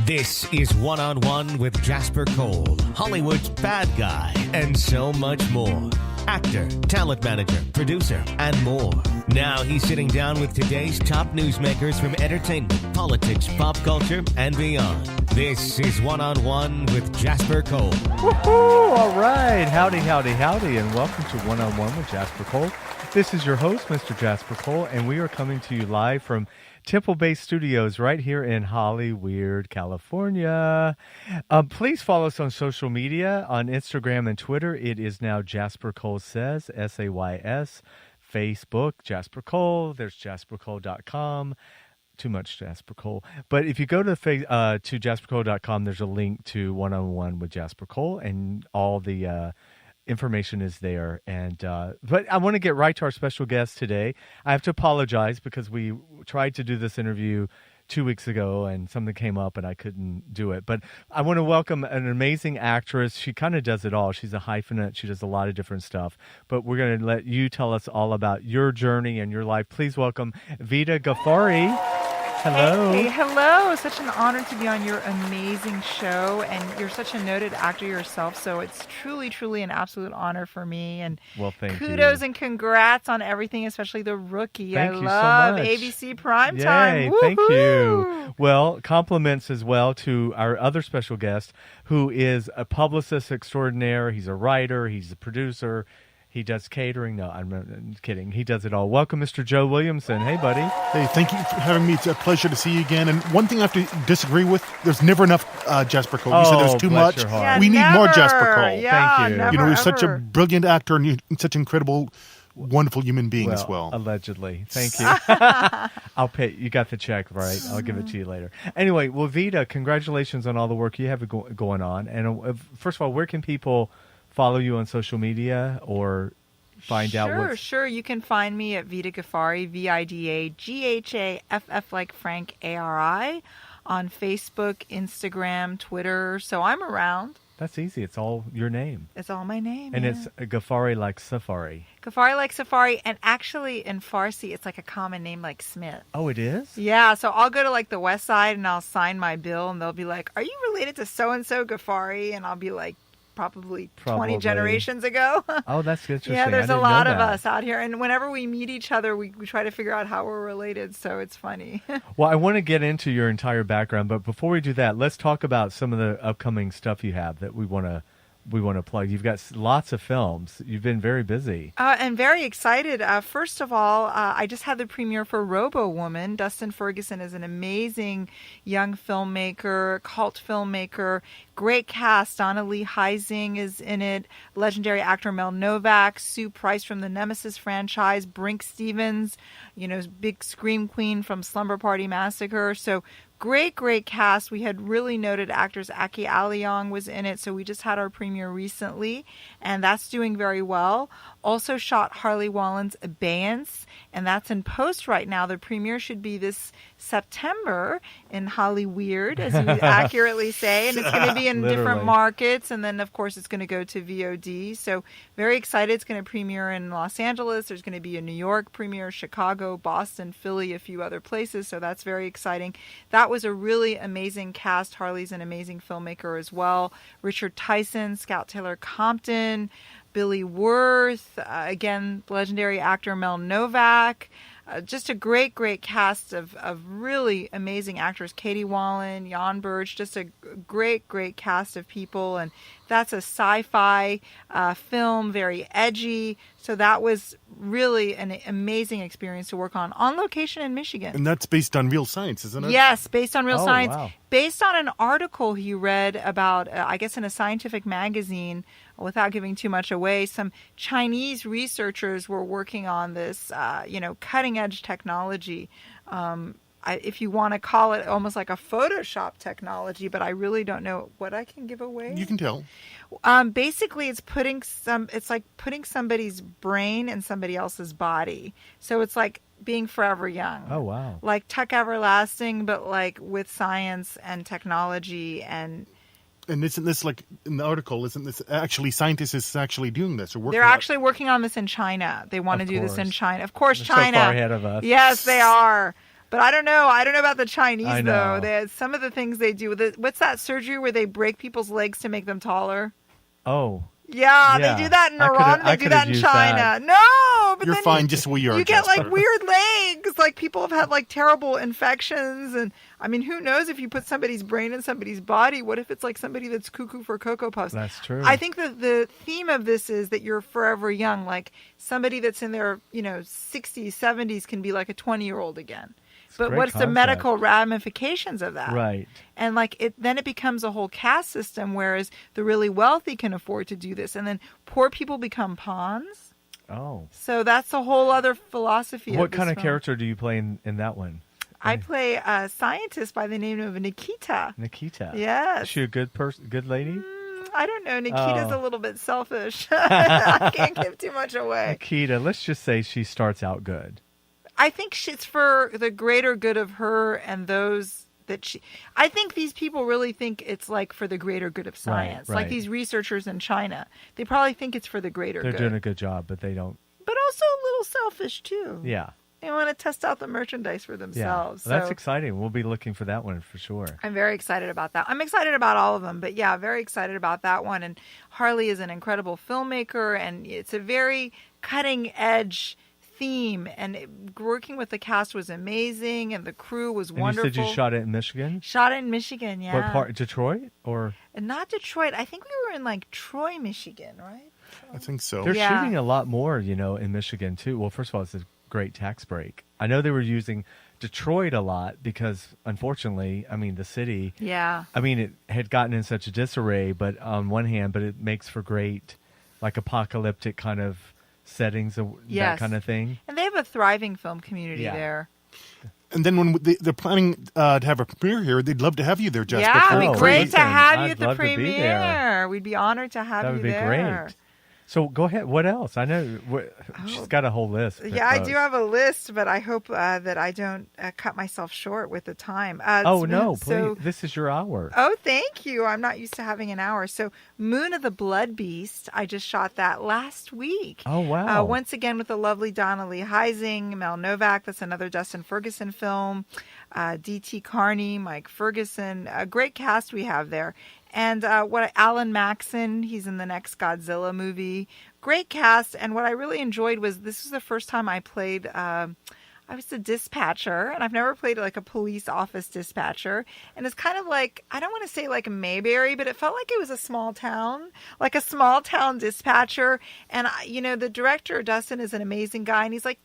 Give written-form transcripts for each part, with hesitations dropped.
This is One-on-One with Jasper Cole, Hollywood's bad guy, and so much more. Actor, talent manager, producer, and more. Now he's sitting down with today's top newsmakers from entertainment, politics, pop culture, and beyond. This is One-on-One with Jasper Cole. Woohoo! All right. Howdy, howdy, howdy, and welcome to One-on-One with Jasper Cole. This is your host, Mr. Jasper Cole, and we are coming to you live from Temple-based studios right here in Hollywood, California. Please follow us on social media, on Instagram and Twitter. It is now Jasper Cole Says, S-A-Y-S. Facebook, Jasper Cole. There's jaspercole.com. Too much Jasper Cole. But if you go to jaspercole.com, there's a link to One-on-One with Jasper Cole, and all the information is there. And but I want to get right to our special guest today. I have to apologize because we tried to do this interview 2 weeks ago and something came up and I couldn't do it. But I want to welcome an amazing actress. She kind of does it all. She's a hyphenate. She does a lot of different stuff. But we're going to let you tell us all about your journey and your life. Please welcome Vida Ghaffari. Hello. Hey, hello. Such an honor to be on your amazing show, and you're such a noted actor yourself, so it's truly, truly an absolute honor for me. And well, thank kudos you. And congrats on everything, especially The Rookie. Thank I you love so much. ABC Primetime. Yay, Woo-hoo! thank you. Well, compliments as well to our other special guest, who is a publicist extraordinaire. He's a writer. He's a producer. He does catering. No, I'm kidding. He does it all. Welcome, Mr. Joe Williamson. Hey, buddy. Hey, thank you for having me. It's a pleasure to see you again. And one thing I have to disagree with, there's never enough Jasper Cole. You said there's too bless much. your heart. Yeah, We need more Jasper Cole. Yeah, Thank you. Never, You know, you're such a ever. brilliant actor and you're such an incredible, wonderful human being as well. Allegedly. Thank you. I'll pay. You got the check, right? I'll give it to you later. Anyway, well, Vida, congratulations on all the work you have going on. And first of all, where can people follow you on social media or find out what's... Sure. You can find me at Vida Ghaffari, Vidaghaff like Frank, A-R-I, on Facebook, Instagram, Twitter. So I'm around. That's easy. It's all your name. It's all my name. And yeah. it's Ghaffari like Safari. Ghaffari like Safari, and actually in Farsi, it's like a common name like Smith. Oh, it is? Yeah, so I'll go to like the West Side and I'll sign my bill and they'll be like, "Are you related to so-and-so Ghaffari?" And I'll be like, Probably 20 generations ago. Oh, that's interesting. Yeah, there's I a didn't lot know of that. us out here. And whenever we meet each other, we try to figure out how we're related. So it's funny. Well, I want to get into your entire background, but before we do that, let's talk about some of the upcoming stuff you have that we want to plug. You've got lots of films. You've been very busy. And very excited. First of all, I just had the premiere for Robo Woman. Dustin Ferguson is an amazing young filmmaker, cult filmmaker. Great cast. Donna Lee Heising is in it. Legendary actor Mel Novak. Sue Price from the Nemesis franchise. Brink Stevens, big scream queen from Slumber Party Massacre. So great cast. We had really noted actors. Aki Aliong was in it, so we just had our premiere recently, and that's doing very well. Also shot Harley Wallen's Abeyance, and that's in post right now. The premiere should be this September in Hollyweird, as you accurately say, and it's going to be in different Literally. markets, and then, of course, it's going to go to VOD. So very excited. It's going to premiere in Los Angeles. There's going to be a New York premiere, Chicago, Boston, Philly, a few other places, so that's very exciting. That was a really amazing cast. Harley's an amazing filmmaker as well. Richard Tyson, Scout Taylor Compton, Billy Wirth, again, legendary actor Mel Novak. Just a great cast of really amazing actors. Katie Wallen, Jan Burge, just a great cast of people. And that's a sci-fi film, very edgy. So that was really an amazing experience to work on location in Michigan. And that's based on real science, isn't it? Yes, based on real science. Wow. Based on an article he read about, I guess in a scientific magazine, without giving too much away, some Chinese researchers were working on this, cutting edge technology. If you want to call it almost like a Photoshop technology, but I really don't know what I can give away. You can tell. Basically, it's like putting somebody's brain in somebody else's body. So it's like being forever young. Oh, wow. Like Tuck Everlasting, but like with science and technology and... And isn't this like in the article? Isn't this actually scientists is actually doing this or working? They're actually working on this in China. They want to do this in China. Of course, They're China. so far ahead of us. Yes, they are. But I don't know. I don't know about the Chinese, I though. know. Some of the things they do. What's that surgery where they break people's legs to make them taller? Oh. Yeah, Yeah. they do that in I coulda- Iran. I They do coulda that in used China. that. No, but You're then fine just the way you are. you get like Jasper. weird legs. Like people have had like terrible infections, and I mean, who knows if you put somebody's brain in somebody's body? What if it's like somebody that's cuckoo for Cocoa Puffs? That's true. I think that the theme of this is that you're forever young. Like somebody that's in their 60s, 70s can be like a 20-year-old again. a But great what's the concept. medical ramifications of that? Right. And then it becomes a whole caste system, whereas the really wealthy can afford to do this, and then poor people become pawns. Oh. So that's a whole other philosophy. What of this kind of film. character do you play in that one? I play a scientist by the name of Nikita. Nikita. Yes. Is she a good person? Good lady? I don't know. Nikita's Oh. a little bit selfish. I can't give too much away. Nikita. Let's just say she starts out good. I think it's for the greater good of her and those that she. I think these people really think it's like for the greater good of science. right. Like these researchers in China, they probably think it's for the greater They're good. doing a good job, but they don't. But also a little selfish too. Yeah. They want to test out the merchandise for Yeah. themselves. Well, that's So exciting. We'll be looking for that one for sure. I'm very excited about that. I'm excited about all of them, but yeah, very excited about that one. And Harley is an incredible filmmaker, and it's a very cutting edge theme. And working with the cast was amazing, and the crew was And wonderful. you said you shot it in Michigan? Shot it in Michigan, yeah. What part? Detroit? Or And not Detroit. I think we were in like Troy, Michigan, right? I think so. they're Yeah. shooting a lot more, in Michigan too. Well, first of all, it's a great tax break. I know they were using Detroit a lot because, unfortunately, the city. Yeah. It had gotten in such a disarray, but on one hand, but it makes for great, like apocalyptic kind of settings, that Yes. kind of thing. And they have a thriving film community Yeah. there. And then when they're planning to have a premiere here, they'd love to have you there, Jasper. Yeah, for it'd Oh, be great listen, to have you I'd at the love to be there. premiere. We'd be honored to have That you would be there. great. So go ahead. What else? I know she's got a whole list. of Yeah, I folks. do have a list, but I hope that I don't cut myself short with the time. Oh, so- no, please. So, This is your hour. oh, thank you. I'm not used to having an hour. So, Moon of the Blood Beast, I just shot that last week. Oh, wow. Once again with the lovely Donna Lee Heising, Mel Novak. That's another Dustin Ferguson film. D.T. Carney, Mike Ferguson. A great cast we have there. And Alan Maxon, he's in the next Godzilla movie. Great cast. And what I really enjoyed was this was the first time I played. I was the dispatcher, and I've never played like a police office dispatcher. And it's kind of like, I don't want to say like Mayberry, but it felt like it was a small town dispatcher. And the director Dustin is an amazing guy, and he's like,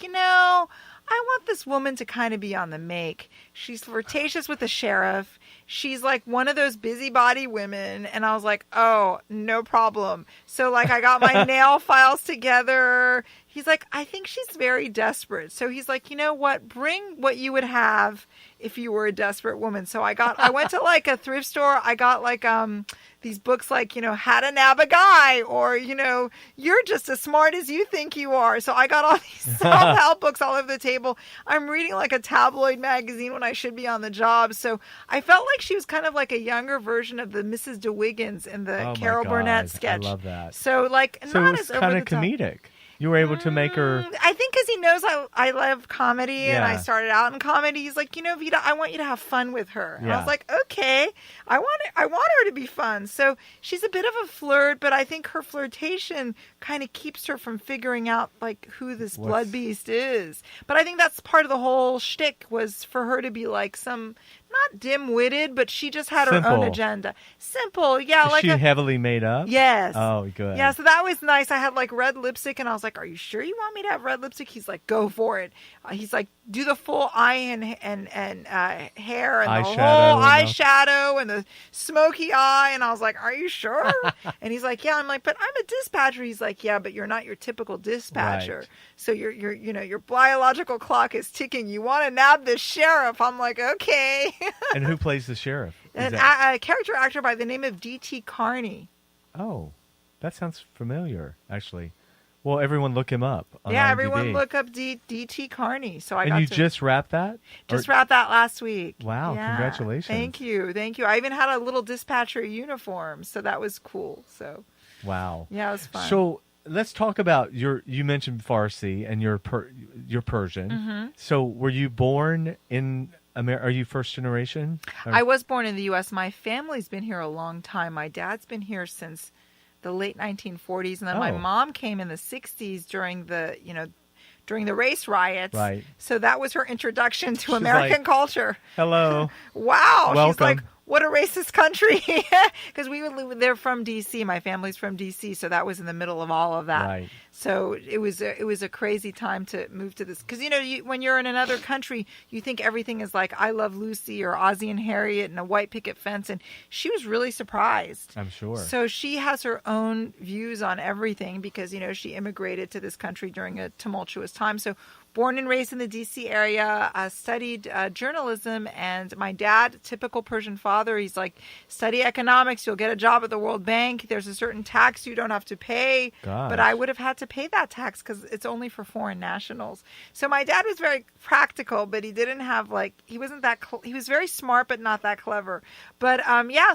I want this woman to kind of be on the make. She's flirtatious with the sheriff. She's like one of those busybody women. And I was like, oh, no problem. So like I got my nail files together. He's like, I think she's very desperate. So he's like, you know what? Bring what you would have if you were a desperate woman. So I went to like a thrift store. I got like these books like, How to Nab a Guy, or, You're Just as Smart as You Think You Are. So I got all these self-help books all over the table. I'm reading like a tabloid magazine when I should be on the job. So I felt like she was kind of like a younger version of the Mrs. DeWiggins in the Oh, my Carol God. Burnett sketch. I love that. So like So not it was as kind over of the top. comedic. You were able to make her. I think because he knows I love comedy, and I Yeah. started out in comedy. He's like, Vida, I want you to have fun with her. And I Yeah. was like, okay, I want her to be fun. So she's a bit of a flirt, but I think her flirtation kind of keeps her from figuring out like who this blood beast is. But I think that's part of the whole shtick, was for her to be like some, not dim-witted, but she just had her own Simple. agenda. Simple, yeah. Is like she heavily made up? Yes. Oh, good. Yeah, so that was nice. I had like red lipstick, and I was like, "Are you sure you want me to have red lipstick?" He's like, "Go for it." He's like, "Do the full eye and hair and the Eyeshadow whole and eyeshadow and the smoky eye." And I was like, "Are you sure?" And he's like, "Yeah." I'm like, "But I'm a dispatcher." He's like, "Yeah, but you're not your typical dispatcher. Right. So your biological clock is ticking. You want to nab the sheriff?" I'm like, "Okay." And who plays the sheriff? Is A character actor by the name of D.T. Carney. Oh, that sounds familiar, actually. Well, everyone look him up on Yeah, IMDb. everyone look up D.T. Carney. So I And got you to just wrapped that? just Or- wrapped that last week. Wow, Yeah. congratulations. Thank you. I even had a little dispatcher uniform, so that was cool. So Wow. yeah, it was fun. So let's talk about you mentioned Farsi and you're Persian. Mm-hmm. So were you born in America? Are you first generation? I was born in the U.S. My family's been here a long time. My dad's been here since the late 1940s, and then my mom came in the 60s during the race riots. Right. So that was her introduction to American culture. Hello. Wow. Welcome. She's like, what a racist country. Because they're from D.C. My family's from D.C., so that was in the middle of all of that. Right. So it was a crazy time to move to this. Because, when you're in another country, you think everything is like I Love Lucy or Ozzie and Harriet and a white picket fence. And she was really surprised. I'm sure. So she has her own views on everything because, she immigrated to this country during a tumultuous time. So born and raised in the D.C. area, studied journalism, and my dad, typical Persian father, he's like, study economics, you'll get a job at the World Bank. There's a certain tax you don't have to pay. Gosh. But I would have had to pay that tax because it's only for foreign nationals. So my dad was very practical, but he didn't have he wasn't that, he was very smart, but not that clever. But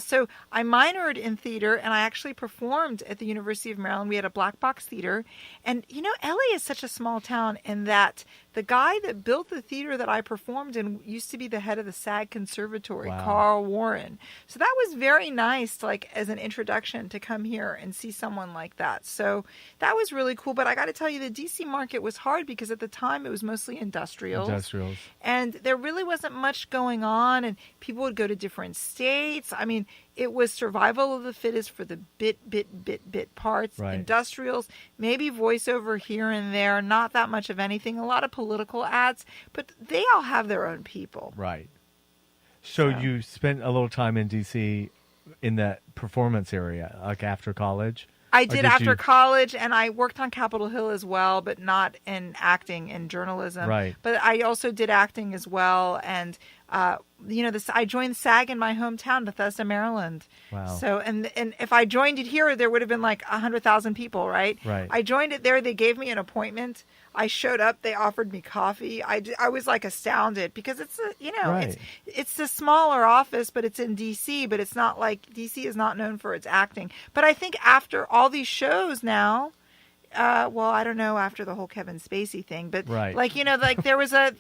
so I minored in theater and I actually performed at the University of Maryland. We had a black box theater. And, LA is such a small town in that the guy that built the theater that I performed in used to be the head of the SAG Conservatory, Wow. Carl Warren. So that was very nice, as an introduction to come here and see someone like that. So that was really cool. But I got to tell you, the DC market was hard because at the time it was mostly industrials. And there really wasn't much going on, and people would go to different states. I mean, it was survival of the fittest for the bit parts, Right. Industrials, maybe voiceover here and there, not that much of anything, a lot of political ads, but they all have their own people. Right. So you spent a little time in D.C. in that performance area, like after college? I did after college, and I worked on Capitol Hill as well, but not in acting, in journalism. Right. But I also did acting as well, and I joined SAG in my hometown, Bethesda, Maryland. Wow. So, and if I joined it here, there would have been 100,000 people, right? Right. I joined it there. They gave me an appointment. I showed up. They offered me coffee. I was astounded because it's Right. it's a smaller office, but it's in D.C. But it's not D.C. is not known for its acting. But I think after all these shows now. I don't know after the whole Kevin Spacey thing, but right. there was that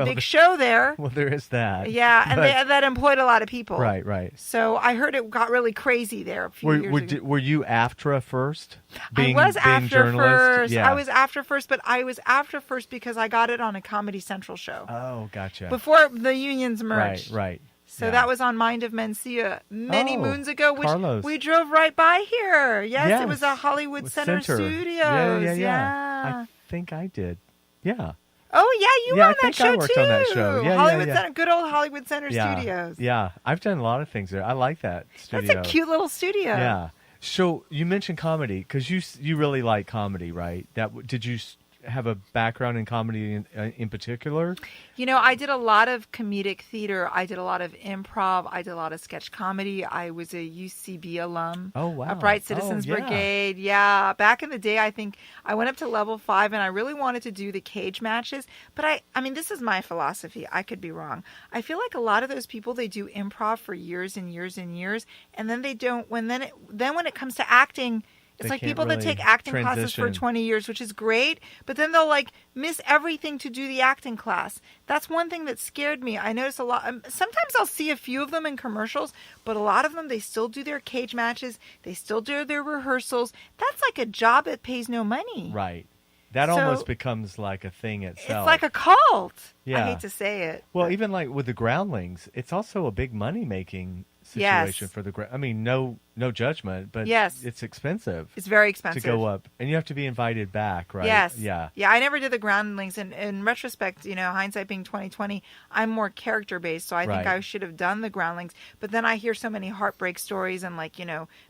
big show there. Well, there is that. Yeah, and that employed a lot of people. Right, right. So I heard it got really crazy there a few years ago. Were you AFTRA first? I was after first. Yeah. I was after first, but I was after first because I got it on a Comedy Central show. Oh, gotcha. Before the unions merged. Right. So that was on Mind of Mencia many moons ago, which Carlos. we drove right by here. Yes, it was a Hollywood With Center Studios. Yeah. I think I did. Yeah. Oh, yeah, you were on that show, I worked too. on that show. Yeah, Hollywood yeah. Center, good old Hollywood Center Studios. Yeah, I've done a lot of things there. I like that studio. That's a cute little studio. Yeah. So you mentioned comedy because you really like comedy, right? Did you have a background in comedy in particular? I did a lot of comedic theater. I did a lot of improv. I did a lot of sketch comedy. I was a UCB alum. Oh, wow. Upright Citizens Brigade. Yeah. Back in the day, I think I went up to level 5 and I really wanted to do the cage matches. But I mean, this is my philosophy. I could be wrong. I feel like a lot of those people, they do improv for years and years and years. And then they don't, when it comes to acting, it's like people that take acting classes for 20 years, which is great, but then they'll miss everything to do the acting class. That's one thing that scared me. I notice a lot. Sometimes I'll see a few of them in commercials, but a lot of them, they still do their cage matches. They still do their rehearsals. That's like a job that pays no money. Right. That almost becomes like a thing itself. It's like a cult. Yeah. I hate to say it. Well, even with the Groundlings, it's also a big money-making situation for the. I mean, no judgment, but it's expensive. It's very expensive to go up, and you have to be invited back, right? Yes. Yeah. I never did the Groundlings, and in retrospect, hindsight being 2020, I'm more character based, so I think I should have done the Groundlings. But then I hear so many heartbreak stories and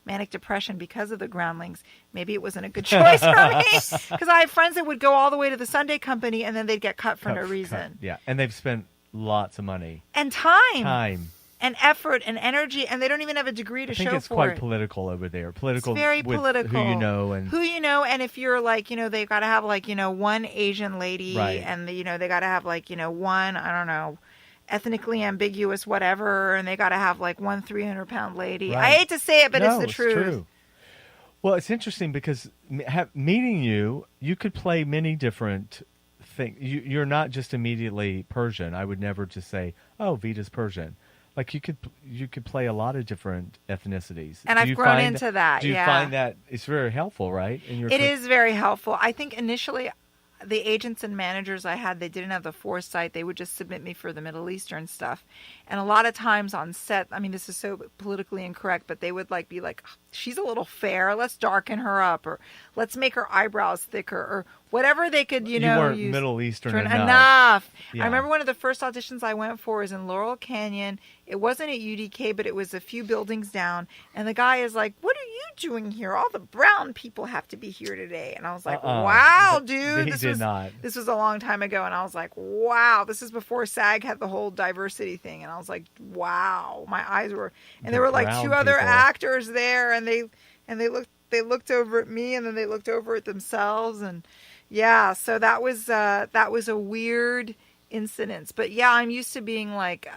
manic depression because of the Groundlings. Maybe it wasn't a good choice for me because I have friends that would go all the way to the Sunday Company and then they'd get cut for no reason. Yeah, and they've spent lots of money and time. And effort and energy, and they don't even have a degree to show for it. I think it's quite political over there. Political. It's very political. Who you know and if you're they've got to have one Asian lady, and they got to have one, I don't know, ethnically ambiguous whatever, and they got to have one 300-pound lady. Right. I hate to say it, but it's the truth. It's true. Well, it's interesting because meeting you, you could play many different things. You're not just immediately Persian. I would never just say, "Oh, Vida's Persian." Like you could play a lot of different ethnicities. And Do I've you grown find into that. Do you yeah. find that it's very helpful, right? In your It is very helpful. I think initially the agents and managers I had, they didn't have the foresight. They would just submit me for the Middle Eastern stuff. And a lot of times on set, I mean, this is so politically incorrect, but they would be like, she's a little fair. Let's darken her up, or let's make her eyebrows thicker, or whatever they could, You weren't use. Middle Eastern enough. Yeah. I remember one of the first auditions I went for was in Laurel Canyon. It wasn't at UDK, but it was a few buildings down. And the guy is like, "What are you doing here? All the brown people have to be here today." And I was like, "Wow, dude." This was a long time ago. And I was like, "Wow." This is before SAG had the whole diversity thing. And I was like, "Wow." My eyes were, and there were like two other actors there, and they looked over at me, and then they looked over at themselves, and yeah, so that was a weird incident. But yeah, I'm used to being like,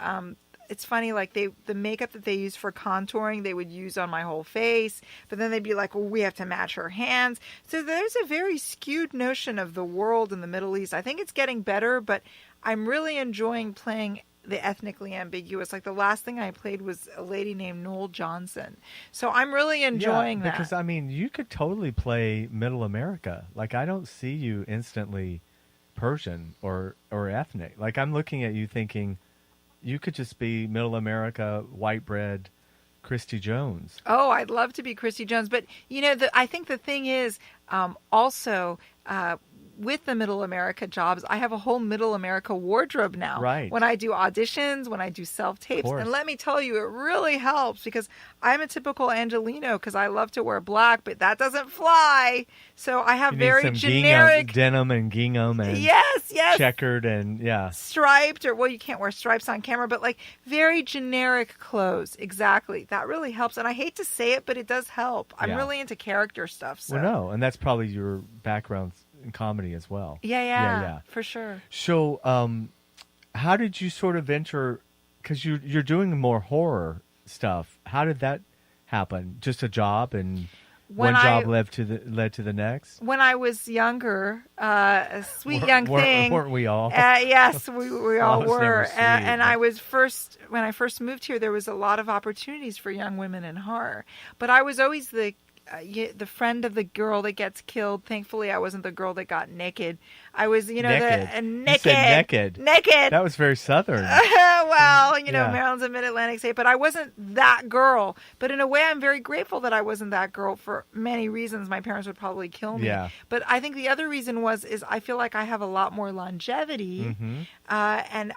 it's funny, like the makeup that they use for contouring, they would use on my whole face, but then they'd be like, "Well, we have to match her hands." So there's a very skewed notion of the world in the Middle East. I think it's getting better, but I'm really enjoying playing the ethnically ambiguous. Like the last thing I played was a lady named Noel Johnson. So I'm really enjoying that. Because I mean, you could totally play Middle America. Like I don't see you instantly Persian or ethnic. Like I'm looking at you thinking you could just be Middle America, white bread, Christy Jones. Oh, I'd love to be Christy Jones. But, I think the thing is also with the Middle America jobs, I have a whole Middle America wardrobe now. Right. When I do auditions, when I do self-tapes. And let me tell you, it really helps because I'm a typical Angelino because I love to wear black, but that doesn't fly. So I have very generic denim and gingham and yes, checkered and striped, or well, you can't wear stripes on camera, but like very generic clothes. Exactly. That really helps. And I hate to say it, but it does help. I'm really into character stuff. So. Well, no, and that's probably your background in comedy as well. Yeah, for sure. So, how did you sort of enter? Because you're doing more horror stuff. How did that happen? Just a job, and one job led to the next. When I was younger, a sweet young thing, weren't we all? Yes, we all were. And when I first moved here, there was a lot of opportunities for young women in horror, but I was always the friend of the girl that gets killed. Thankfully, I wasn't the girl that got naked. I was, naked. You said naked. Naked. That was very Southern. Well, Maryland's a mid-Atlantic state, but I wasn't that girl. But in a way, I'm very grateful that I wasn't that girl for many reasons. My parents would probably kill me. Yeah. But I think the other reason is I feel like I have a lot more longevity, and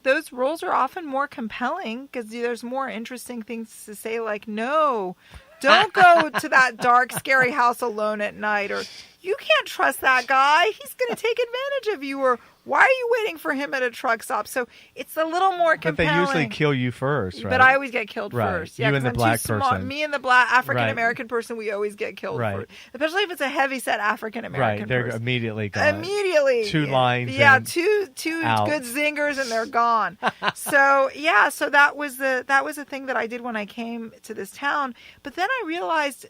those roles are often more compelling because there's more interesting things to say, like, no, don't go to that dark, scary house alone at night, or you can't trust that guy. He's going to take advantage of you, or why are you waiting for him at a truck stop? So it's a little more compelling. But they usually kill you first, right? But I always get killed first. Yeah, you and the black person. Me and the black African-American person, we always get killed first. Especially if it's a heavy-set African-American person. They're immediately gone. Immediately. 2 lines. Yeah, two good zingers and they're gone. So that was the thing that I did when I came to this town. But then I realized,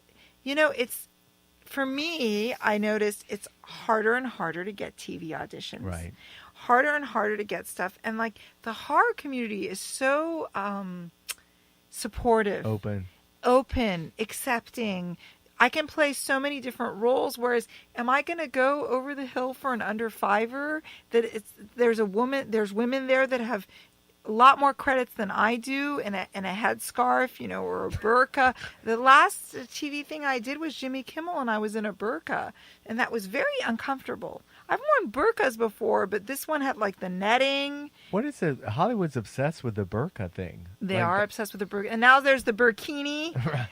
for me, I noticed it's harder and harder to get TV auditions. Right. Harder and harder to get stuff. And like the horror community is so supportive. Open, accepting. I can play so many different roles. Whereas, am I going to go over the hill for an under fiver? There's women there that have a lot more credits than I do, and a headscarf, or a burqa. The last TV thing I did was Jimmy Kimmel, and I was in a burqa, and that was very uncomfortable. I've worn burqas before, but this one had like the netting. What is it? Hollywood's obsessed with the burqa thing. They are obsessed with the burqa, and now there's the burkini. Right.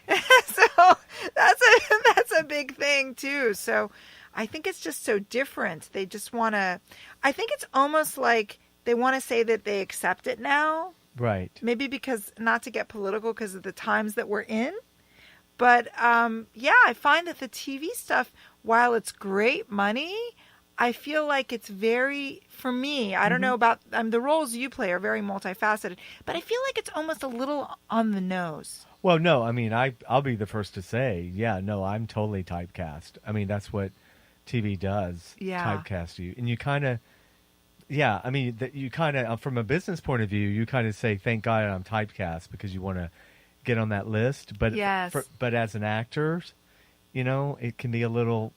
So that's a big thing too. So I think it's just so different. They just want to. I think it's almost like they want to say that they accept it now. Right. Maybe because, not to get political, because of the times that we're in. But, I find that the TV stuff, while it's great money, I feel like it's very, for me, I don't know about, the roles you play are very multifaceted, but I feel like it's almost a little on the nose. Well, no, I mean, I'll be the first to say, yeah, no, I'm totally typecast. I mean, that's what TV does, typecast you. And you kind of, yeah, I mean, you kind of, from a business point of view, you kind of say, thank God I'm typecast because you want to get on that list. But but as an actor, you know, it can be a little.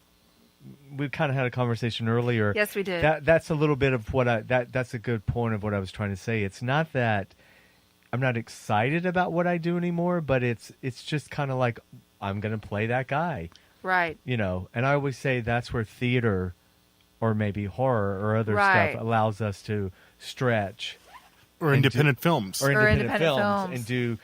We kind of had a conversation earlier. Yes, we did. That's a little bit of what that's a good point of what I was trying to say. It's not that I'm not excited about what I do anymore, but it's just kind of like I'm going to play that guy. Right. You know, and I always say that's where theater or maybe horror or other stuff allows us to stretch. Or independent films. Or independent films. And do,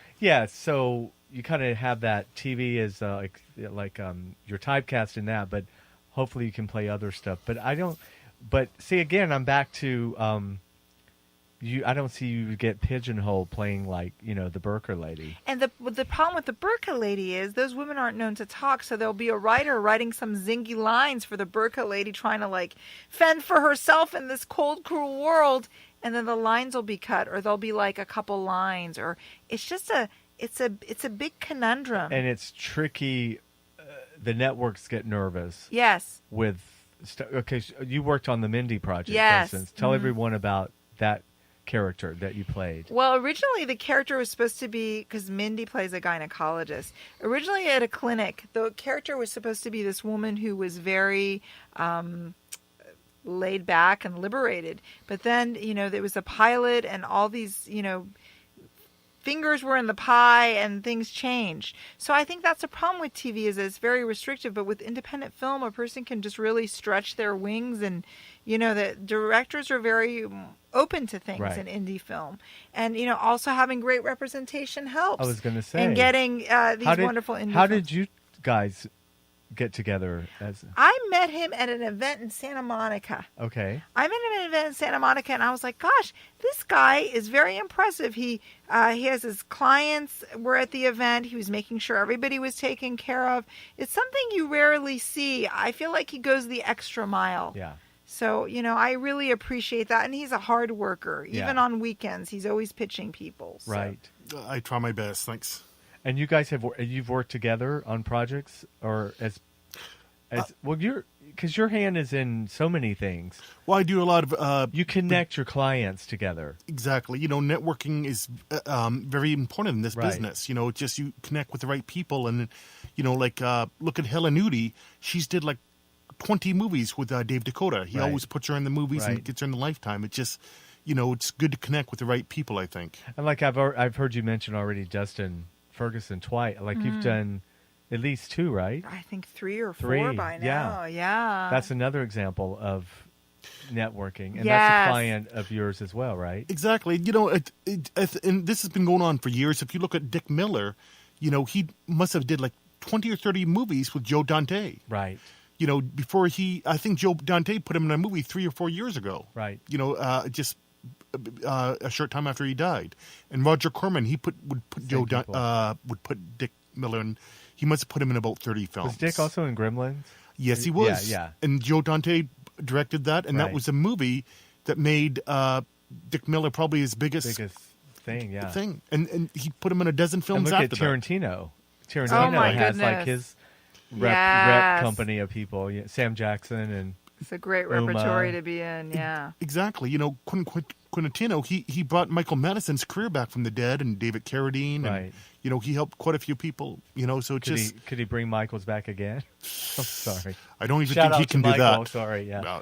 so you kind of have that TV is like you're typecast in that, but hopefully you can play other stuff. But see, again, I'm back to, I don't see you get pigeonholed playing like, you know, the Burqa lady. And the problem with the Burqa lady is those women aren't known to talk, so there'll be a writer writing some zingy lines for the Burqa lady trying to like fend for herself in this cold, cruel world, and then the lines will be cut, or there'll be like a couple lines, or it's just it's a big conundrum. And it's tricky. The networks get nervous. Yes. With okay, you worked on the Mindy project, yes. for instance. Tell everyone about that character that you played. Well, originally the character was supposed to be, because Mindy plays a gynecologist. Originally at a clinic, the character was supposed to be this woman who was very laid back and liberated. But then, you know, there was a pilot and all these, you know, fingers were in the pie and things changed. So I think that's a problem with TV is it's very restrictive, but with independent film, a person can just really stretch their wings, and, you know, the directors are very open to things in indie film. And, you know, also having great representation helps. I was going to say. And getting these wonderful indie How films. did you guys get together? I met him at an event in Santa Monica. Okay. I met him at an event in Santa Monica, and I was like, gosh, this guy is very impressive. He has his clients were at the event. He was making sure everybody was taken care of. It's something you rarely see. I feel like he goes the extra mile. Yeah. So, you know, I really appreciate that. And he's a hard worker. Even on weekends, he's always pitching people. So. Right. I try my best. Thanks. And you guys you've worked together on projects, or as well, because your hand is in so many things. Well, I do a lot of you connect your clients together. Exactly. You know, networking is very important in this business. You know, just you connect with the right people, and you know, like look at Helen Udy. She's did like 20 movies with Dave Dakota. He always puts her in the movies and gets her in the Lifetime. It just, you know, it's good to connect with the right people, I think. And like I've heard you mention already, Dustin Ferguson twice. Like you've done at least 2, right? I think 3 or 4 by now. Yeah. That's another example of networking, and that's a client of yours as well, right? Exactly. You know, and this has been going on for years. If you look at Dick Miller, you know, he must have did like 20 or 30 movies with Joe Dante. Right. You know, before I think Joe Dante put him in a movie 3 or 4 years ago. Right. You know, just a short time after he died. And Roger Corman, would put Dick Miller in. He must have put him in about 30 films. Was Dick also in Gremlins? Yes, he was. Yeah. And Joe Dante directed that, and that was a movie that made Dick Miller probably his biggest thing. Yeah. Thing, and he put him in a dozen films and look after at Tarantino. that. Tarantino has like his rep company of people. Sam Jackson and. It's a great repertory to be in, Exactly. You know, Quintino, he brought Michael Madison's career back from the dead, and David Carradine. And, you know, he helped quite a few people, you know, so Could he bring Michael's back again? I'm sorry. I don't even think he can do that. Sorry, yeah. No,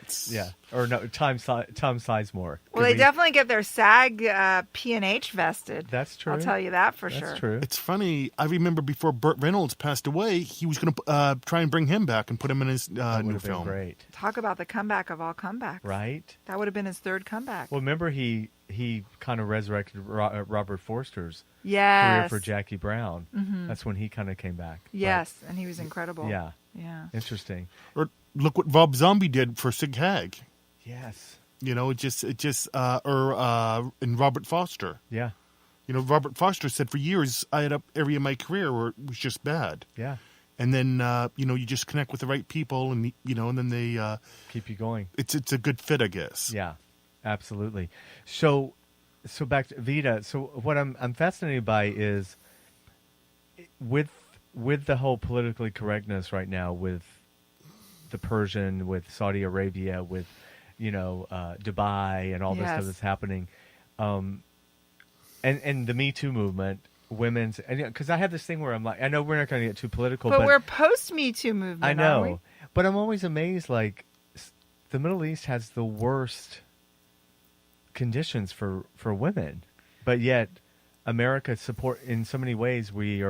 Or no, Tom Sizemore. Well, they definitely get their SAG P&H vested. That's true. I'll tell you that for sure. That's true. It's funny. I remember before Burt Reynolds passed away, he was going to try and bring him back and put him in his new film. Great. Talk about the comeback of all comebacks. Right. That would have been his 3rd comeback. Well, remember he kind of resurrected Robert Forster's career for Jackie Brown. Mm-hmm. That's when he kind of came back. Yes, and he was incredible. Yeah. Yeah. Interesting. Or look what Rob Zombie did for Sig Hag. Yes. You know, and Robert Foster. Yeah. You know, Robert Foster said for years I had an area of my career where it was just bad. Yeah. and then you just connect with the right people, and and then they keep you going. It's a good fit, I guess. Yeah, absolutely. So back to Vida. So what I'm fascinated by is with the whole politically correctness right now, with the Persian, with Saudi Arabia, with Dubai, and all this stuff that's happening, and the Me Too movement. Women's, because I have this thing where I'm like, I know we're not going to get too political, but we're post Me Too movement. I know, aren't we? but I'm always amazed. Like, the Middle East has the worst conditions for women, but yet America support in so many ways. We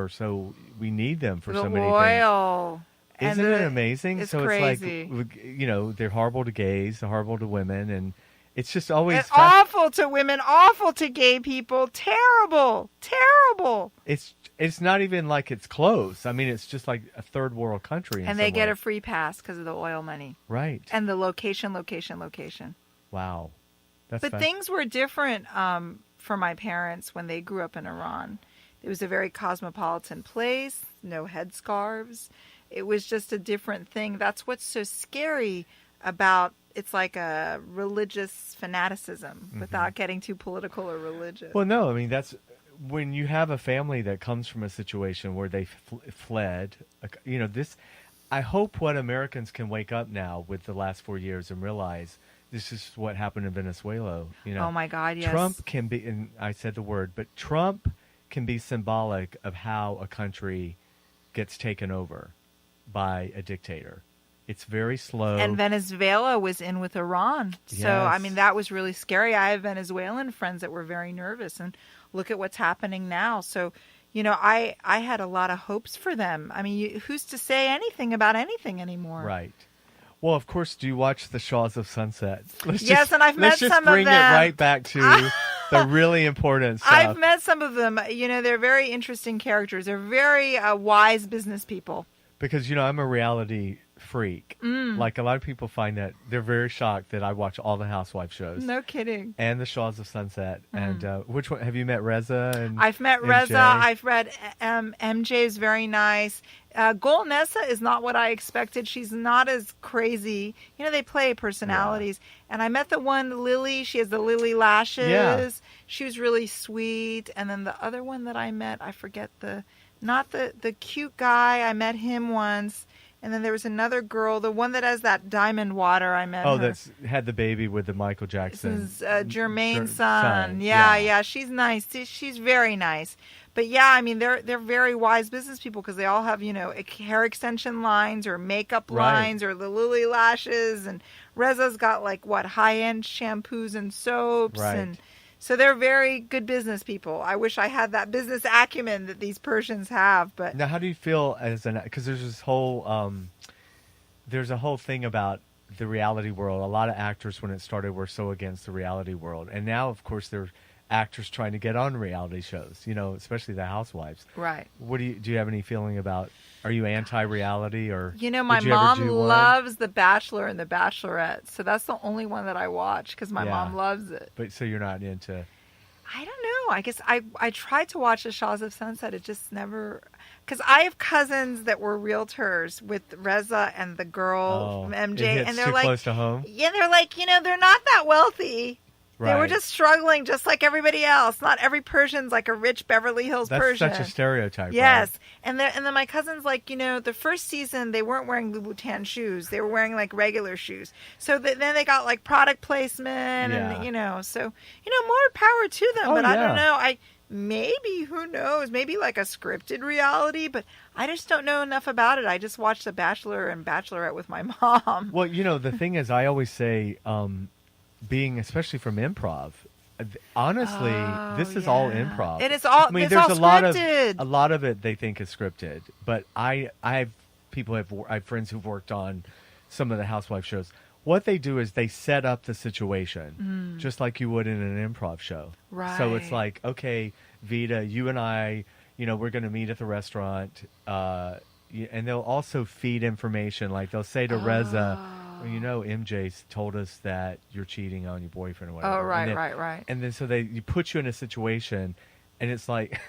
need them for so many things. Isn't it amazing? It's so crazy. It's like, they're horrible to gays, they're horrible to women, and it's just always it's awful to women, awful to gay people, terrible. It's not even like it's close. I mean, it's just like a third world country. And they get a free pass because of the oil money. Right. And the location. Wow. But things were different for my parents when they grew up in Iran. It was a very cosmopolitan place, no headscarves. It was just a different thing. That's what's so scary about it's like a religious fanaticism without getting too political or religious. Well, no, I mean, that's when you have a family that comes from a situation where they fled, this, I hope what Americans can wake up now with the last 4 years and realize this is what happened in Venezuela. Oh my God, yes. Trump can be, and I said the word, but Trump can be symbolic of how a country gets taken over by a dictator. It's very slow. And Venezuela was in with Iran. So, I mean, that was really scary. I have Venezuelan friends that were very nervous. And look at what's happening now. So, I had a lot of hopes for them. I mean, who's to say anything about anything anymore? Right. Well, of course, do you watch The Shaws of Sunset? Yes, and I've met some of them. Let's just bring it right back to the really important stuff. I've met some of them. They're very interesting characters. They're very wise business people. Because, I'm a reality freak. Like, a lot of people find that they're very shocked that I watch all the housewife shows. No kidding. And The Shaws of Sunset. And which one? Have you met Reza? And I've met MJ? Reza. I've read MJ is very nice. Golnessa is not what I expected. She's not as crazy. They play personalities. Yeah. And I met the one, Lily. She has the Lily lashes. Yeah. She was really sweet. And then the other one that I met, I forget not the cute guy. I met him once. And then there was another girl, the one that has that diamond water. I met her. That's had the baby with the Michael Jackson. This is Jermaine's son. Yeah, she's nice. She's very nice. But yeah, I mean, they're very wise business people because they all have, hair extension lines or makeup lines or the Lily lashes. And Reza's got high-end shampoos and soaps. Right. And so they're very good business people. I wish I had that business acumen that these Persians have. But now, how do you feel because there's this whole there's a whole thing about the reality world. A lot of actors, when it started, were so against the reality world, and now, of course, there's actors trying to get on reality shows. Especially the housewives. Right. What do you have any feeling about? Are you anti-reality or? My mom loves The Bachelor and The Bachelorette, so that's the only one that I watch because my mom loves it. But so you're not into? I don't know. I guess I tried to watch The Shaws of Sunset. It just never, because I have cousins that were realtors with Reza and the girl MJ, and they're too close to home. Yeah, they're like, they're not that wealthy. Right. They were just struggling just like everybody else. Not every Persian's like a rich Beverly Hills Persian. That's such a stereotype. Yes. Right? And then my cousin's like, the first season they weren't wearing Louboutin shoes. They were wearing like regular shoes. So then they got like product placement and, so, more power to them. But I don't know. Maybe, who knows? Maybe like a scripted reality, but I just don't know enough about it. I just watched The Bachelor and Bachelorette with my mom. Well, the thing is, I always say, being especially from improv, honestly, this is all improv. It is all. I mean, it's there's all a scripted. lot of it they think is scripted, but I have friends who've worked on some of the housewife shows. What they do is they set up the situation just like you would in an improv show. Right. So it's like, okay, Vida, you and I, we're going to meet at the restaurant, and they'll also feed information. Like they'll say to Reza, MJ's told us that you're cheating on your boyfriend or whatever. Oh, right. And then so you put you in a situation, and it's like,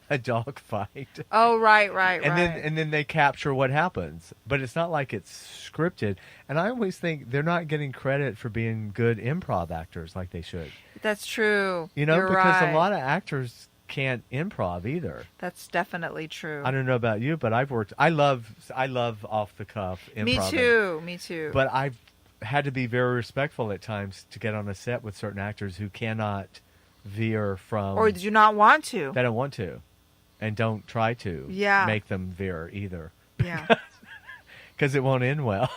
a dog fight. Oh, right, And then they capture what happens. But it's not like it's scripted. And I always think they're not getting credit for being good improv actors like they should. That's true. You know, You're because right. a lot of actors can't improv either. That's definitely true. I don't know about you, but I love off the cuff improv. Me too. But I've had to be very respectful at times to get on a set with certain actors who cannot veer from, or do not want to. they don't want to, and don't try to make them veer either. Yeah. Because it won't end well.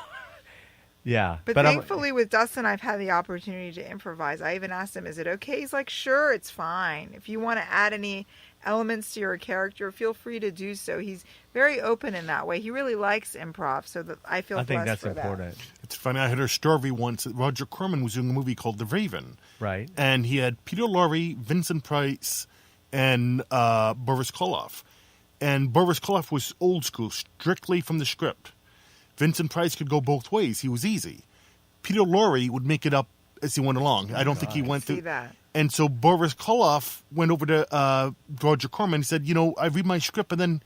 Yeah. But thankfully with Dustin, I've had the opportunity to improvise. I even asked him, is it okay? He's like, sure, it's fine. If you want to add any elements to your character, feel free to do so. He's very open in that way. He really likes improv, so that I feel I think blessed that's for important. It's funny. I had a story once that Roger Corman was doing a movie called The Raven. Right. And he had Peter Lorre, Vincent Price, and Boris Karloff. And Boris Karloff was old school, strictly from the script. Vincent Price could go both ways. He was easy. Peter Lorre would make it up as he went along. I don't think he went through that. And so Boris Karloff went over to Roger Corman and said, I read my script, and then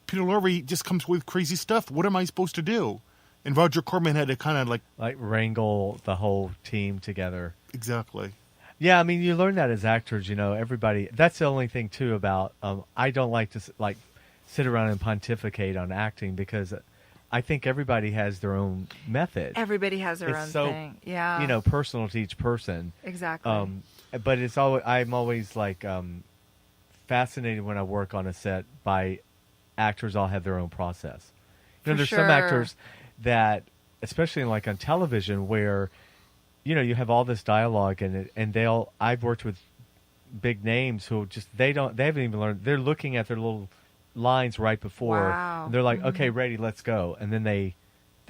Peter Lorre just comes with crazy stuff. What am I supposed to do? And Roger Corman had to kind of like wrangle the whole team together. Exactly. Yeah, I mean, you learn that as actors, everybody. That's the only thing, too, about I don't like to, sit around and pontificate on acting because I think everybody has their own method. Everybody has their own thing. Yeah. Personal to each person. Exactly. But I'm always fascinated when I work on a set by actors all have their own process. There's some actors that, especially on television, where you have all this dialogue and I've worked with big names who just they haven't even learned. They're looking at their little lines right before. Wow. And they're like, okay, ready, let's go, and then they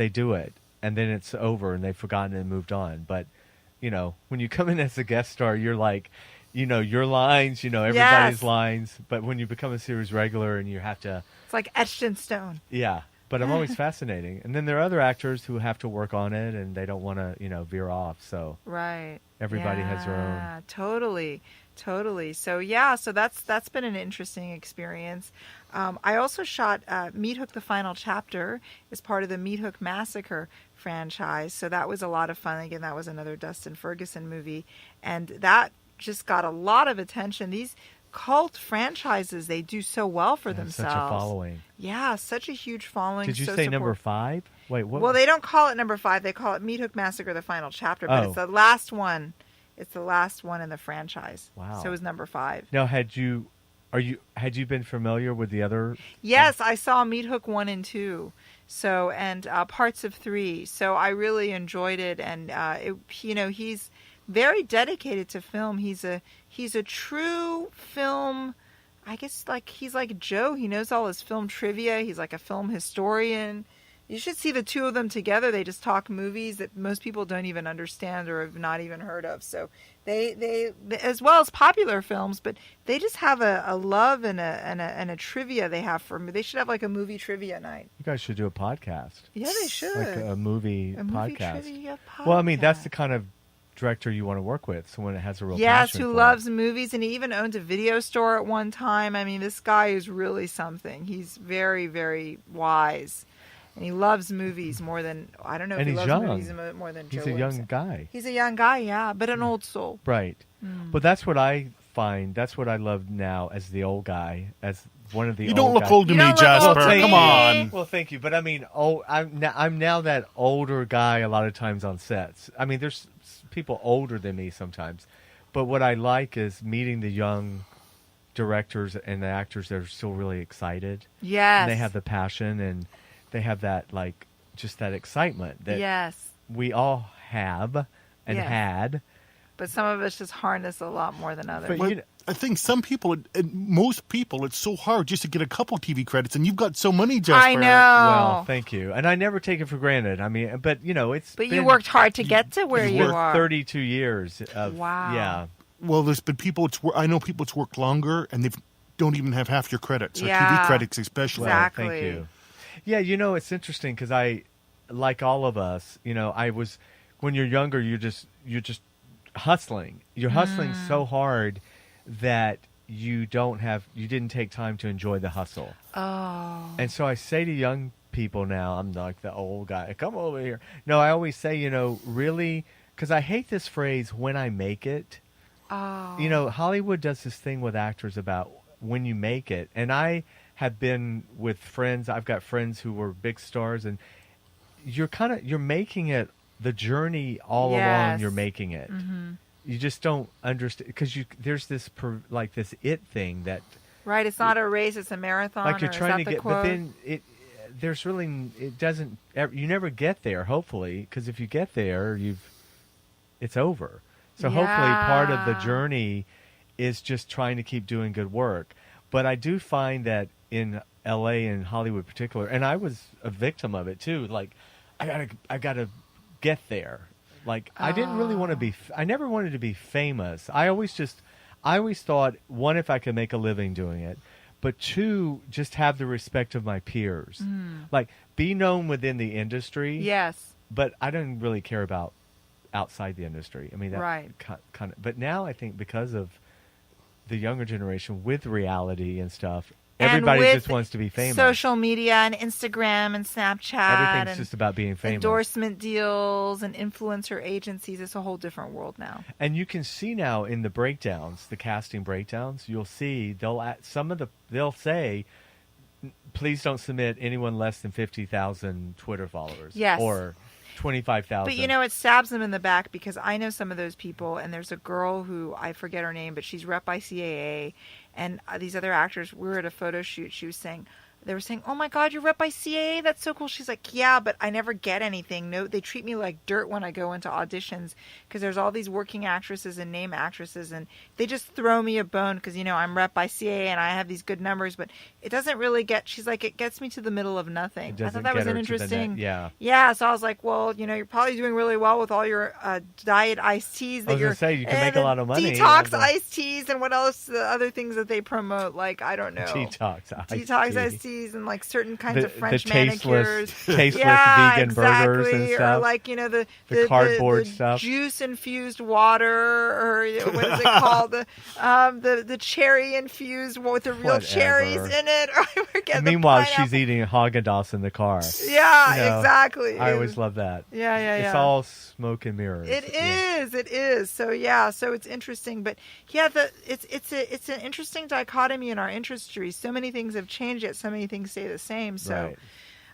do it, and then it's over and they've forgotten and moved on. But when you come in as a guest star, you're like, your lines, everybody's lines. But when you become a series regular and you have to, it's like etched in stone. Yeah. But I'm always fascinating. And then there are other actors who have to work on it and they don't want to, veer off. So right. Everybody has their own. Yeah, totally. So so that's been an interesting experience. I also shot Meat Hook: The Final Chapter as part of the Meat Hook Massacre franchise. So that was a lot of fun. Again, that was another Dustin Ferguson movie, and that just got a lot of attention. These cult franchises, they do so well for themselves. Such a following. Yeah, such a huge following. Did you say number 5? Wait, what? Well, they don't call it number 5. They call it Meat Hook Massacre: The Final Chapter, but it's the last one. It's the last one in the franchise. Wow. So it was number 5. Now, had you been familiar with the other? Yes, I saw Meat Hook 1 and 2. So and parts of 3. So I really enjoyed it, and he's very dedicated to film. He's a true film. I guess he's like Joe. He knows all his film trivia. He's like a film historian. You should see the two of them together. They just talk movies that most people don't even understand or have not even heard of. So they as well as popular films, but they just have a love and a trivia they have for me. They should have a movie trivia night. You guys should do a podcast. Yeah, they should. Like a movie podcast. Movie trivia podcast. Well, I mean, that's the kind of director you want to work with, someone that has a real passion yes, who for loves it. movies, and he even owned a video store at one time. I mean, this guy is really something. He's very, very wise. And he loves movies more than, I don't know if he loves movies more than Joe Williamson. He's a young guy. He's a young guy, yeah, but an old soul. Right. But that's what I find, that's what I love now as the old guy, as one of the You old don't look guys. old to me, Jasper. Come on. Well, thank you. But I mean, I'm now that older guy a lot of times on sets. I mean, there's people older than me sometimes. But what I like is meeting the young directors and the actors that are still really excited. Yes. And they have the passion and they have that, just that excitement that we all have and had. But some of us just harness a lot more than others. But I think some people, most people, it's so hard just to get a couple TV credits, and you've got so many, Jasper. I know. Well, thank you. And I never take it for granted. I mean, but, But you worked hard to get to where you are. 32 years of, wow. Yeah. Well, there's been people, I know people that's worked longer, and they don't even have half your credits, or TV credits especially. Exactly. Well, thank you. Yeah, it's interesting because I, like all of us, I was, when you're younger, you're just hustling. You're hustling so hard that you didn't take time to enjoy the hustle. Oh. And so I say to young people now, I'm like the old guy, come over here. No, I always say, really, because I hate this phrase, when I make it. Oh. Hollywood does this thing with actors about when you make it. And I have been with friends. I've got friends who were big stars, and you're making it, the journey all along, you're making it. Mm-hmm. You just don't understand, because there's this this it thing that. Right, it's not a race, it's a marathon. Like you're trying to get, quote? But then it doesn't, you never get there, hopefully, because if you get there, it's over. So hopefully part of the journey is just trying to keep doing good work. But I do find that in LA and Hollywood in particular, and I was a victim of it too, like I gotta get there. Like I didn't really want to I never wanted to be famous. I always thought, one, if I could make a living doing it, but two, just have the respect of my peers. Like be known within the industry. Yes. But I didn't really care about outside the industry. I mean, that right. kind of. But now I think because of the younger generation with reality and stuff, everybody just wants to be famous. Social media and Instagram and Snapchat. Everything's just about being famous. Endorsement deals and influencer agencies. It's a whole different world now. And you can see now in the breakdowns, the casting breakdowns, you'll see they'll say, please don't submit anyone less than 50,000 Twitter followers. Yes. Or 25,000. But it stabs them in the back, because I know some of those people, and there's a girl who, I forget her name, but she's rep by CAA, and these other actors, we were at a photo shoot, they were saying, oh my God, you're rep by CAA? That's so cool. She's like, yeah, but I never get anything. No, they treat me like dirt when I go into auditions, because there's all these working actresses and name actresses, and they just throw me a bone because, I'm rep by CAA and I have these good numbers, but it doesn't really she's like, it gets me to the middle of nothing. I thought that was an interesting. Yeah, so I was like, well, you're probably doing really well with all your diet iced teas that you can make a lot of money. Detox iced teas, and what else, the other things that they promote, like, I don't know. Detox iced teas. And like certain kinds of French tasteless vegan exactly. burgers and stuff. Or like the cardboard stuff, juice infused water, or what is it called? The cherry infused with the real cherries in it. Or I forget. Meanwhile, she's eating Haagen-Dazs in the car. Yeah, exactly. I always love that. Yeah. It's all smoke and mirrors. It is. So it's interesting, but it's an interesting dichotomy in our industry. So many things have changed, yet so many things stay the same. So,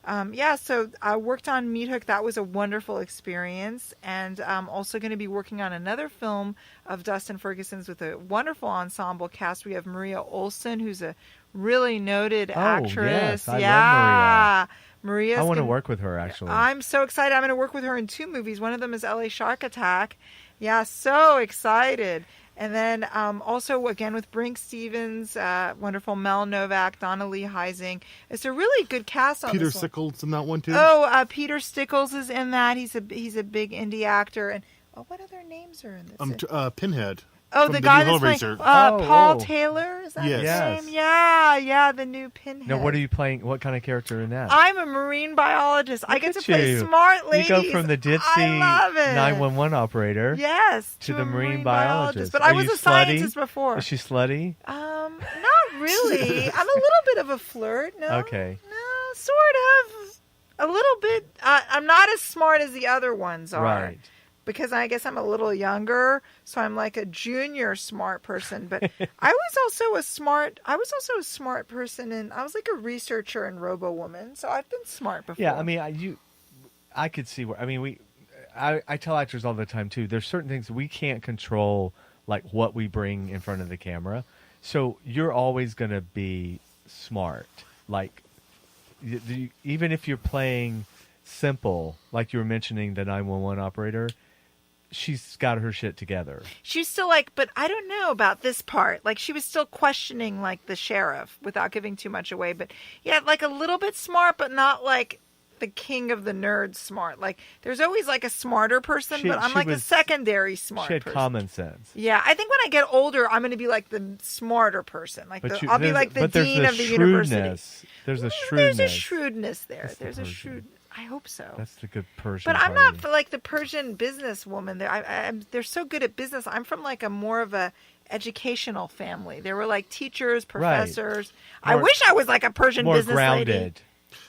so I worked on Meat Hook. That was a wonderful experience, and I'm also going to be working on another film of Dustin Ferguson's with a wonderful ensemble cast. We have Maria Olsen, who's a really noted actress. Yes, I love Maria. I want to work with her, actually. I'm so excited. I'm going to work with her in 2 movies. One of them is LA Shark Attack. Yeah, so excited. And then also, again, with Brink Stevens, wonderful Mel Novak, Donna Lee Heising. It's a really good cast on Peter this one. Stickles in that one, too? Oh, Peter Stickles is in that. He's a big indie actor. And what other names are in this? Pinhead. Oh, the guy that's playing Paul Taylor? Is that his name? Yeah, the new Pinhead. Now, what are you playing? What kind of character in that? I'm a marine biologist. I get to play smart ladies. You go from the ditzy 911 operator to the marine biologist. But I was a scientist before. Is she slutty? Not really. I'm a little bit of a flirt. No. Okay. No, sort of. A little bit. I'm not as smart as the other ones are. Right. Because I guess I'm a little younger, so I'm like a junior smart person. But I was also a smart person, and I was like a researcher in RoboWoman, so I've been smart before. Yeah, I mean, I could see where. I mean, I tell actors all the time too. There's certain things we can't control, like what we bring in front of the camera. So you're always going to be smart, like even if you're playing simple, like you were mentioning the 911 operator. She's got her shit together. She's still like, but I don't know about this part. Like, she was still questioning, like, the sheriff without giving too much away. But, yeah, like a little bit smart, but not like the king of the nerds smart. Like, there's always, like, a smarter person, but I'm like a secondary smart person. She had common sense. Yeah, I think when I get older, I'm going to be like the smarter person. Like, I'll be like the dean of the university. There's a shrewdness. There's a shrewdness there. There's a shrewdness. I hope so. That's the good Persian. But I'm not like the Persian businesswoman. They're so good at business. I'm from like a more of a educational family. They were like teachers, Right. professors. More- I wish I was like a Persian More business lady. grounded.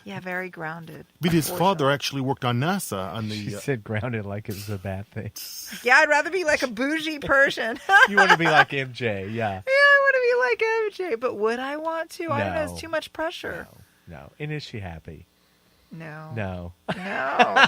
Yeah, very grounded. Vida's For father sure. actually worked on NASA on She the. said grounded like it was a bad thing. Yeah, I'd rather be like a bougie Persian. You want to be like MJ, yeah. Yeah, I want to be like MJ, but would I want to? I don't know. No. It's too much pressure. No. And is she happy? No. No. No.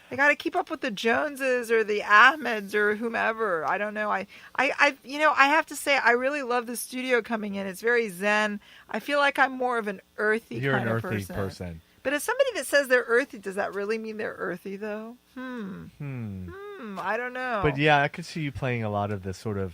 They got to keep up with the Joneses or the Ahmeds or whomever. I don't know. I have to say, I really love the studio coming in. It's very zen. I feel like I'm more of an earthy You're kind an of earthy person. But as somebody that says they're earthy, does that really mean they're earthy, though? I don't know. But yeah, I could see you playing a lot of the sort of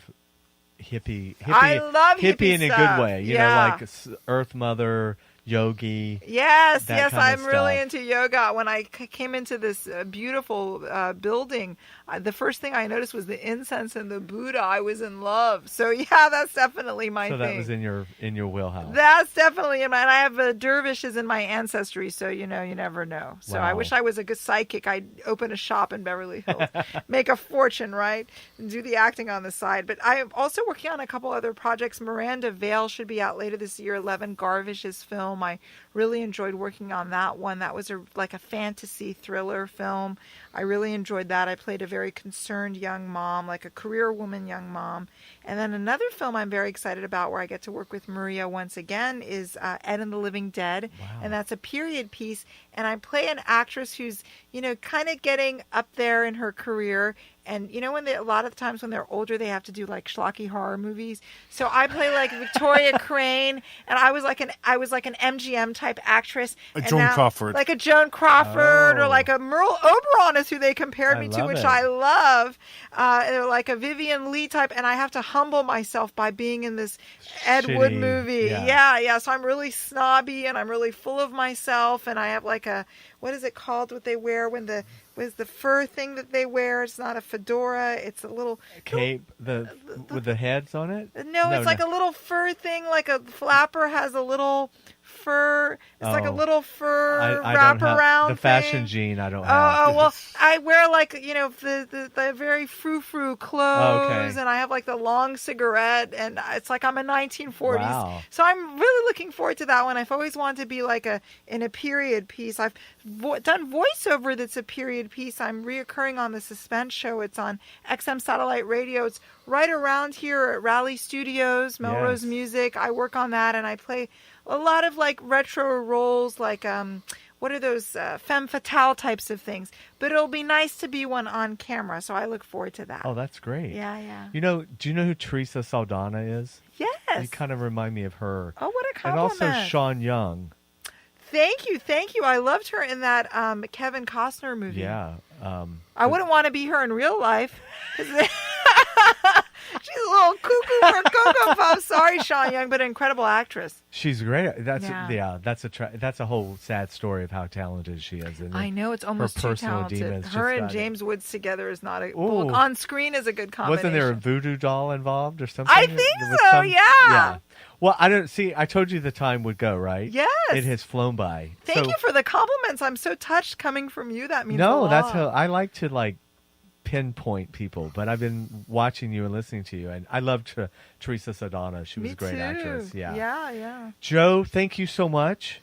hippie I love hippie in a stuff. good way. You know, Yeah. like Earth Mother, yogi. Yes, that yes, kind of I'm really stuff. into yoga. When I came into this beautiful building, the first thing I noticed was the incense and the Buddha. I was in love. So yeah, that's definitely my So thing. that was in your wheelhouse. That's definitely in my. And I have dervishes in my ancestry, so you never know. So I Wow. wish I was a good psychic. I'd open a shop in Beverly Hills, make a fortune, right, and do the acting on the side. But I'm also working on a couple other projects. Miranda Vale should be out later this year. Levin Garvish's film. I really enjoyed working on that one. That was like a fantasy thriller film. I really enjoyed that. I played a very concerned young mom, like a career woman young mom. And then another film I'm very excited about where I get to work with Maria once again is Ed and the Living Dead. Wow. And that's a period piece. And I play an actress who's, kind of getting up there in her career. And when a lot of times when they're older, they have to do like schlocky horror movies. So I play like Victoria Crane, and I was like an MGM type actress. A And Joan now- Crawford. like a Joan Crawford, or Oh. like a Merle Oberon is who they compared I me to, love which it. I love. Like a Vivian Lee type, and I have to humble myself by being in this Ed Wood Shitty, movie. yeah. Yeah. So I'm really snobby, and I'm really full of myself, and I have like what is it called? What they wear when the fur thing that they wear? It's not a fedora. It's a little Cape with the heads on it? No, it's like a little fur thing. Like a flapper has a little fur. It's like a Oh. little fur I don't have wraparound the fashion thing. gene. I don't have. Oh well, I wear like the very frou-frou clothes, Oh, okay. and I have like the long cigarette, and it's like I'm a 1940s. Wow. So I'm really looking forward to that one. I've always wanted to be like in a period piece. I've done voiceover that's a period piece. I'm reoccurring on the Suspense show. It's on XM Satellite Radio. It's right around here at Raleigh Studios, Melrose Yes. Music. I work on that, and I play a lot of like retro roles, like what are those femme fatale types of things. But it'll be nice to be one on camera, so I look forward to that. Oh, that's great. Yeah. Do you know who Teresa Saldana is? Yes. You kind of remind me of her. Oh, what a And compliment. also Sean Young. Thank you. I loved her in that Kevin Costner movie. Yeah. I wouldn't want to be her in real life. 'Cause she's a little cuckoo for Cocoa Puffs. Sorry, Sean Young, but an incredible actress. She's great. That's Yeah. that's a whole sad story of how talented she is. Isn't it? I know, it's almost too personal talented. demons Her just and got James Woods together is not a Ooh. on screen is a good combination. Wasn't there a voodoo doll involved or something? I think There was so, yeah. Well, I don't see. I told you the time would go, right? Yes. It has flown by. Thank So- you for the compliments. I'm so touched coming from you. That means a No, lot. that's how I like to pinpoint people. But I've been watching you and listening to you, and I loved Teresa Saldana. She was Me a great too. actress. Yeah. Yeah. Joe, thank you so much.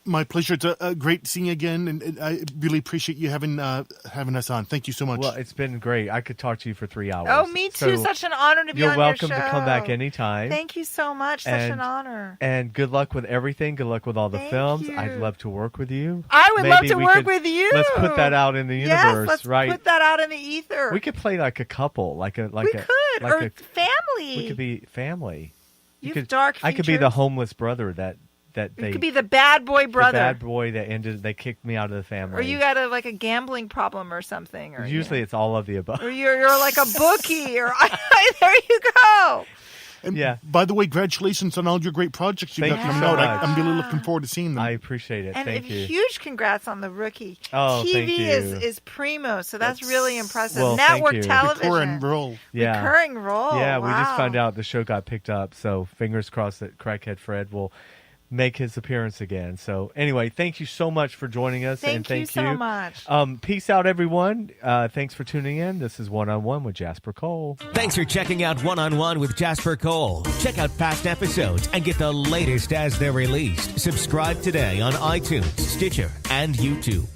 My pleasure. It's great seeing you again, and I really appreciate you having us on. Thank you so much. Well, it's been great. I could talk to you for 3 hours. Oh, me too. So Such an honor to be you're on welcome your show. to come back anytime. Thank you so much. Such an And- honor. And good luck with everything. Good luck with all the Thank films. you. I'd love to work with you. I would love Maybe to we work could- with you. Let's put that out in the universe, yes, let's right? put that out in the ether. We could play like a couple, like We could. Or family. we could be family. You have dark I could be the features. homeless brother that You they could be the bad boy brother. the bad boy that they kicked me out of the family. Or you got like a gambling problem or something. Or Usually it's all of the above. Or you're like a bookie. Or there you go. And Yeah. by the way, congratulations on all your great projects you Thank got you coming so out. much. I'm really looking forward to seeing them. I appreciate it. And Thank you. huge congrats on the rookie. Oh, TV thank you. is primo, so that's really impressive. Well, thank Network you. television. Recurring role. Yeah. Recurring role. Yeah, we just Wow. found out the show got picked up, so fingers crossed that Crackhead Fred will make his appearance again. So anyway, thank you so much for joining us. Thank you so much. Peace out, everyone. Thanks for tuning in. This is One-on-One with Jasper Cole. Thanks for checking out One-on-One with Jasper Cole. Check out past episodes and get the latest as they're released. Subscribe today on iTunes, Stitcher, and YouTube.